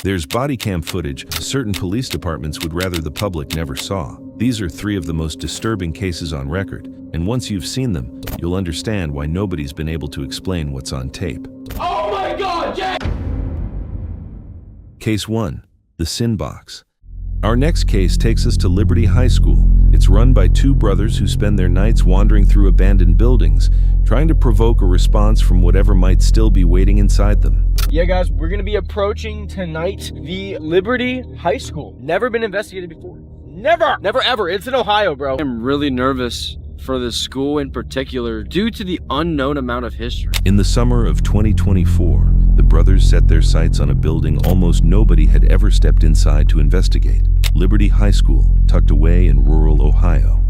There's body cam footage certain police departments would rather the public never saw. These are 3 of the most disturbing cases on record, and once you've seen them, you'll understand why nobody's been able to explain what's on tape. Oh my God, Jay! Case 1. The Sin Box. Our next case takes us to Liberty High School. It's run by 2 brothers who spend their nights wandering through abandoned buildings, trying to provoke a response from whatever might still be waiting inside them. Yeah, guys, we're gonna be approaching tonight the Liberty High School. Never been investigated before. Never ever. It's in Ohio, bro. I'm really nervous for this school in particular due to the unknown amount of history. In the summer of 2024, the brothers set their sights on a building almost nobody had ever stepped inside to investigate. Liberty High School, tucked away in rural Ohio.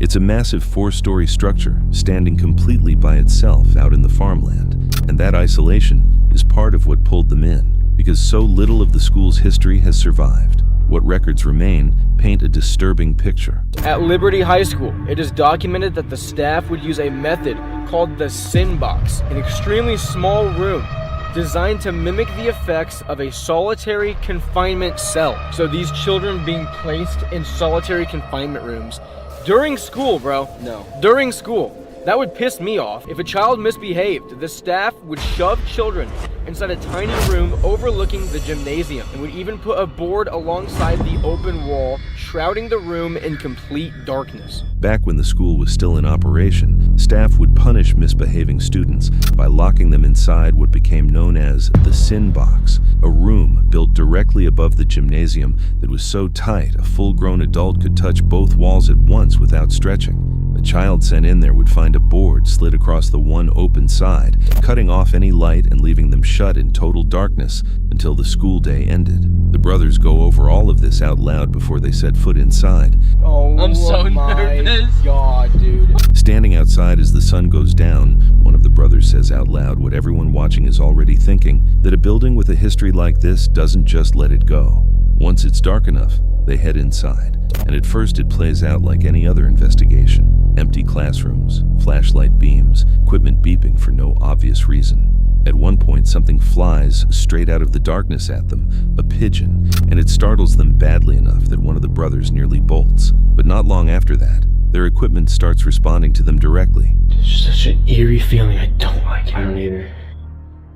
It's a massive 4-story structure standing completely by itself out in the farmland, and that isolation is part of what pulled them in, because so little of the school's history has survived. What records remain paint a disturbing picture. At Liberty High School, it is documented that the staff would use a method called the Sin Box, an extremely small room designed to mimic the effects of a solitary confinement cell. So these children being placed in solitary confinement rooms during school, bro. No. During school. That would piss me off. If a child misbehaved, the staff would shove children inside a tiny room overlooking the gymnasium and would even put a board alongside the open wall, shrouding the room in complete darkness. Back when the school was still in operation, staff would punish misbehaving students by locking them inside what became known as the Sin Box, a room built directly above the gymnasium that was so tight a full-grown adult could touch both walls at once without stretching. A child sent in there would find a board slid across the one open side, cutting off any light and leaving them shut in total darkness until the school day ended. The brothers go over all of this out loud before they set foot inside. Oh, I'm so nervous. God, dude. Standing outside as the sun goes down, one of the brothers says out loud what everyone watching is already thinking, that a building with a history like this doesn't just let it go. Once it's dark enough, they head inside, and at first it plays out like any other investigation. Empty classrooms, flashlight beams, equipment beeping for no obvious reason. At one point, something flies straight out of the darkness at them, a pigeon, and it startles them badly enough that one of the brothers nearly bolts. But not long after that, their equipment starts responding to them directly. It's such an eerie feeling. I don't like it. I don't either.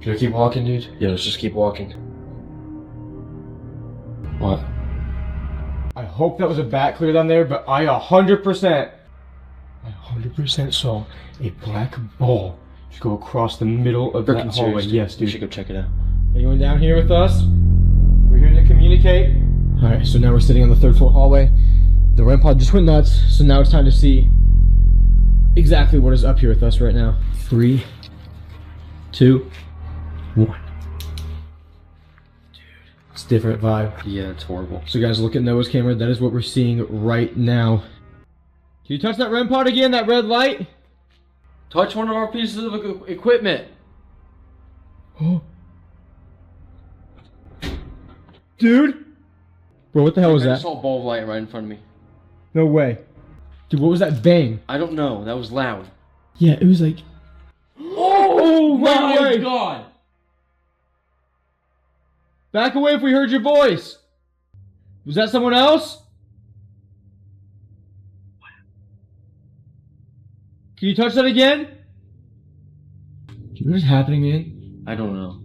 Should I keep walking, dude? Yeah, let's just keep walking. What? I hope that was a bat clear down there, but I 100% saw a black ball just go across the middle of that hallway. Yes, dude. We should go check it out. Are you going down here with us? We're here to communicate. Alright, so now we're sitting on the 3rd floor hallway. The REM pod just went nuts, so now it's time to see exactly what is up here with us right now. 3, 2, 1. It's a different vibe. Yeah, it's horrible. So guys, look at Noah's camera. That is what we're seeing right now. Can you touch that REM pod again? That red light? Touch one of our pieces of equipment. Oh. Dude? Bro, what the hell was I that? just saw a ball of light right in front of me. No way. Dude, what was that bang? I don't know. That was loud. Yeah, it was like... Oh my God! Back away if we heard your voice. Was that someone else? Can you touch that again? What is happening, man? I don't know.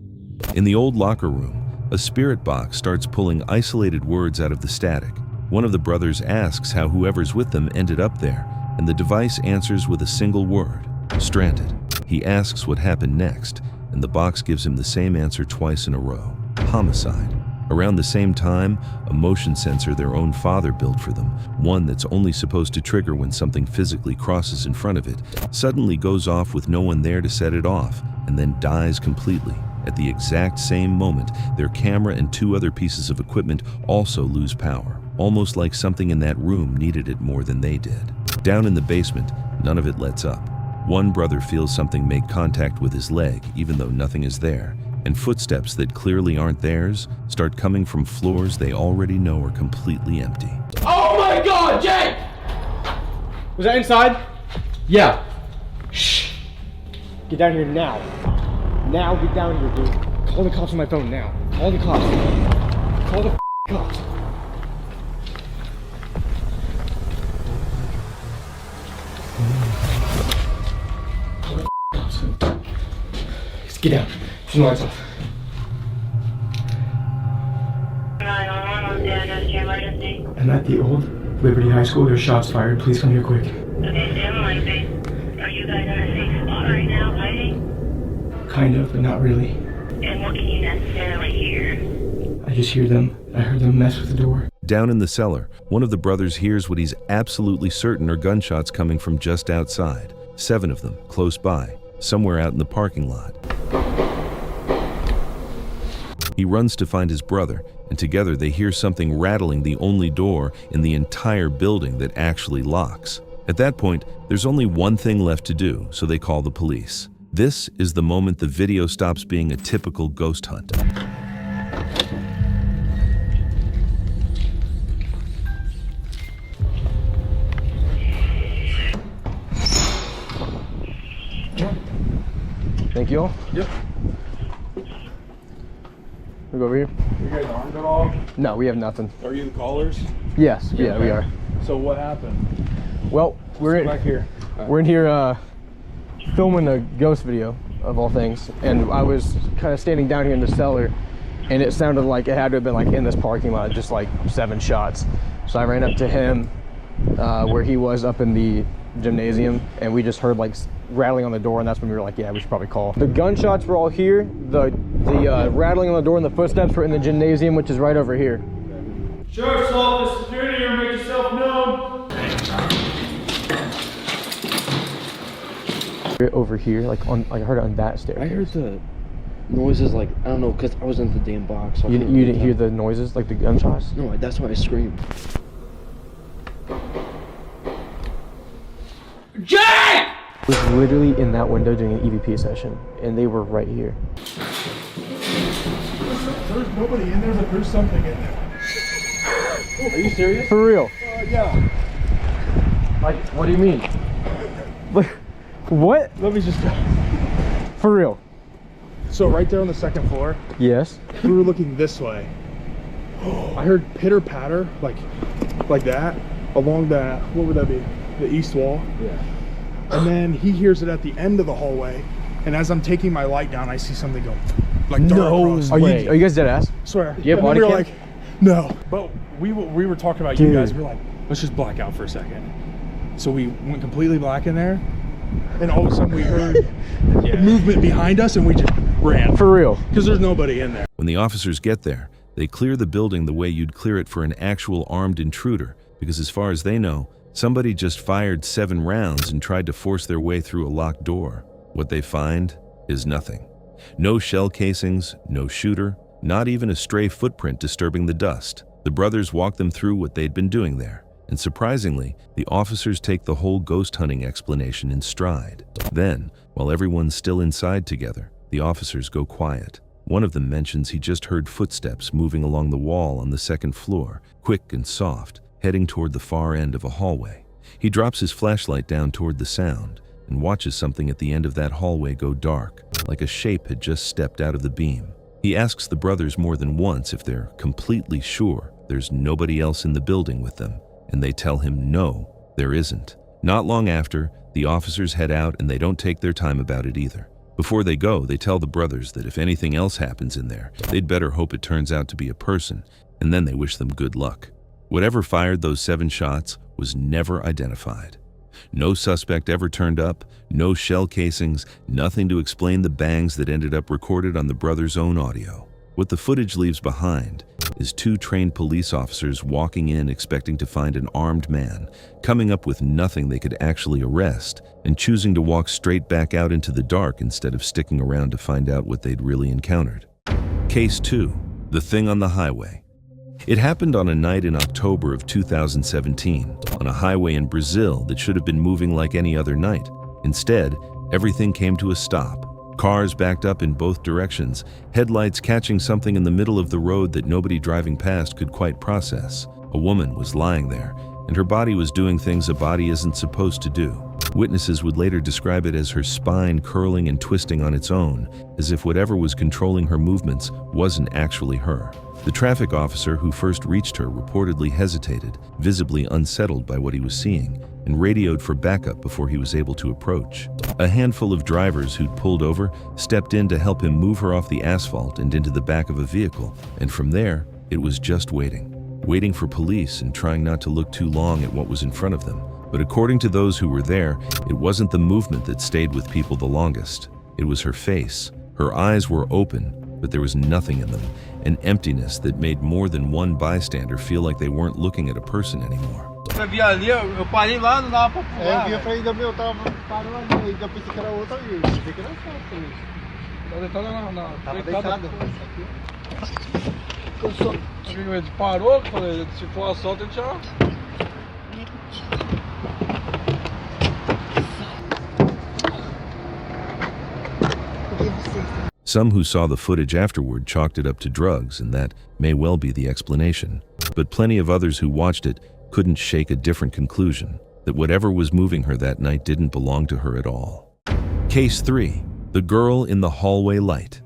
In the old locker room, a spirit box starts pulling isolated words out of the static. One of the brothers asks how whoever's with them ended up there, and the device answers with a single word: stranded. He asks what happened next, and the box gives him the same answer twice in a row: homicide. Around the same time, a motion sensor their own father built for them, one that's only supposed to trigger when something physically crosses in front of it, suddenly goes off with no one there to set it off, and then dies completely. At the exact same moment, their camera and 2 other pieces of equipment also lose power, almost like something in that room needed it more than they did. Down in the basement, none of it lets up. One brother feels something make contact with his leg, even though nothing is there, and footsteps that clearly aren't theirs start coming from floors they already know are completely empty. Oh my God, Jake! Was that inside? Yeah. Shh. Get down here now. Now get down here, dude. Call the cops on my phone now. Call the cops. Turn the lights off. 911, what's the address to your emergency? I'm at the Old Liberty High School. There's shots fired. Please come here quick. Okay, stay on the line, please. Are you guys in a safe spot right now, hiding? Kind of, but not really. And what can you necessarily hear? I just hear them. I heard them mess with the door. Down in the cellar, one of the brothers hears what he's absolutely certain are gunshots coming from just outside. 7 of them, close by, somewhere out in the parking lot. He runs to find his brother, and together they hear something rattling the only door in the entire building that actually locks. At that point, there's only one thing left to do, so they call the police. This is the moment the video stops being a typical ghost hunt. Thank you all. Yep. We go over here. You guys armed at all? No, we have nothing. Are you the callers? Yes, yeah, we are. So what happened? Well, we're Back here. in here filming a ghost video of all things, and I was kind of standing down here in the cellar, and it sounded like it had to have been like in this parking lot, just like 7 shots. So I ran up to him where he was up in the gymnasium, and we just heard like rattling on the door, and that's when we were like, yeah, we should probably call. The gunshots were all here. The rattling on the door and the footsteps were in the gymnasium, which is right over here. Sheriff's Office, security here, make yourself known. Over here, like I heard it on that staircase. I heard the noises, like, I don't know, because I was in the damn box. So You didn't hear the noises, like the gunshots? No, that's why I screamed. Jake! I was literally in that window doing an EVP session, and they were right here. There's nobody in there, but there's something in there. Are you serious? For real? Yeah. Like, what do you mean? What? Let me just go. For real? So right there on the 2nd floor, Yes. we were looking this way. I heard pitter patter, like that, along that, what would that be? The east wall. Yeah. And then he hears it at the end of the hallway. And as I'm taking my light down, I see something go like dart across. Are you guys dead ass? Swear. You have And then body we were cam? like, no. But we were talking about Dude. you guys. We were like, let's just black out for a second. So we went completely black in there. And all of a sudden we heard movement behind us, and we just ran. For real? Because there's nobody in there. When the officers get there, they clear the building the way you'd clear it for an actual armed intruder, because as far as they know, somebody just fired 7 rounds and tried to force their way through a locked door. What they find is nothing. No shell casings, no shooter, not even a stray footprint disturbing the dust. The brothers walk them through what they'd been doing there, and surprisingly, the officers take the whole ghost hunting explanation in stride. Then, while everyone's still inside together, the officers go quiet. One of them mentions he just heard footsteps moving along the wall on the 2nd floor, quick and soft, heading toward the far end of a hallway. He drops his flashlight down toward the sound and watches something at the end of that hallway go dark, like a shape had just stepped out of the beam. He asks the brothers more than once if they're completely sure there's nobody else in the building with them, and they tell him no, there isn't. Not long after, the officers head out, and they don't take their time about it either. Before they go, they tell the brothers that if anything else happens in there, they'd better hope it turns out to be a person, and then they wish them good luck. Whatever fired those 7 shots was never identified. No suspect ever turned up, no shell casings, nothing to explain the bangs that ended up recorded on the brothers' own audio. What the footage leaves behind is 2 trained police officers walking in expecting to find an armed man, coming up with nothing they could actually arrest, and choosing to walk straight back out into the dark instead of sticking around to find out what they'd really encountered. Case 2, The Thing on the Highway. It happened on a night in October of 2017, on a highway in Brazil that should have been moving like any other night. Instead, everything came to a stop. Cars backed up in both directions, headlights catching something in the middle of the road that nobody driving past could quite process. A woman was lying there, and her body was doing things a body isn't supposed to do. Witnesses would later describe it as her spine curling and twisting on its own, as if whatever was controlling her movements wasn't actually her. The traffic officer who first reached her reportedly hesitated, visibly unsettled by what he was seeing, and radioed for backup before he was able to approach. A handful of drivers who'd pulled over stepped in to help him move her off the asphalt and into the back of a vehicle, and from there, it was just waiting for police and trying not to look too long at what was in front of them. But according to those who were there, it wasn't the movement that stayed with people the longest. It was her face. Her eyes were open, but there was nothing in them, an emptiness that made more than one bystander feel like they weren't looking at a person anymore. Eu parei lá, não dava pra pular. Eu vi a frente da minha, eu tava parado lá, eu pensei que era outra ali, eu pensei que era essa também. Tá deitado na Tava deitada. Ele parou, falei, se for assalto, ele já... Some who saw the footage afterward chalked it up to drugs, and that may well be the explanation. But plenty of others who watched it couldn't shake a different conclusion, that whatever was moving her that night didn't belong to her at all. Case 3. The girl in the hallway light.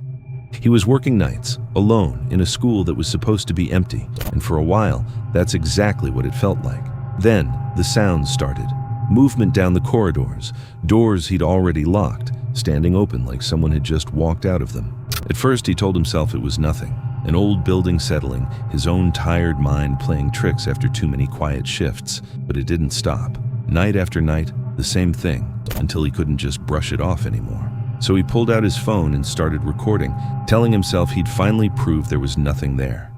He was working nights, alone, in a school that was supposed to be empty, and for a while, that's exactly what it felt like. Then, the sounds started. Movement down the corridors, doors he'd already locked, standing open like someone had just walked out of them. At first, he told himself it was nothing, an old building settling, his own tired mind playing tricks after too many quiet shifts, but it didn't stop. Night after night, the same thing, until he couldn't just brush it off anymore. So he pulled out his phone and started recording, telling himself he'd finally proved there was nothing there.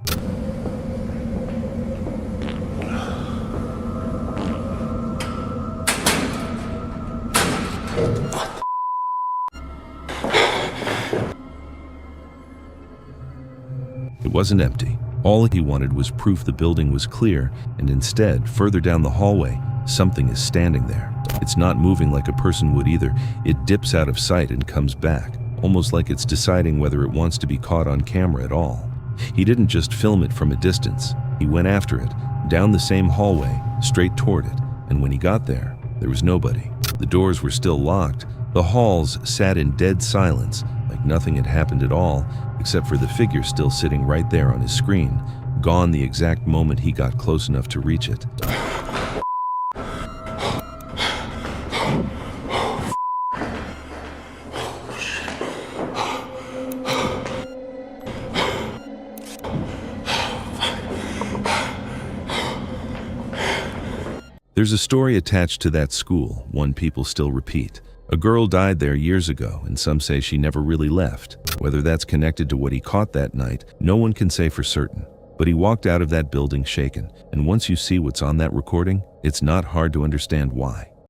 It wasn't empty. All he wanted was proof the building was clear, and instead, further down the hallway, something is standing there. It's not moving like a person would either. It dips out of sight and comes back, almost like it's deciding whether it wants to be caught on camera at all. He didn't just film it from a distance. He went after it, down the same hallway, straight toward it, and when he got there was nobody. The doors were still locked. The halls sat in dead silence, like nothing had happened at all, except for the figure still sitting right there on his screen, gone the exact moment he got close enough to reach it. There's a story attached to that school, one people still repeat. A girl died there years ago, and some say she never really left. Whether that's connected to what he caught that night, no one can say for certain. But he walked out of that building shaken, and once you see what's on that recording, it's not hard to understand why.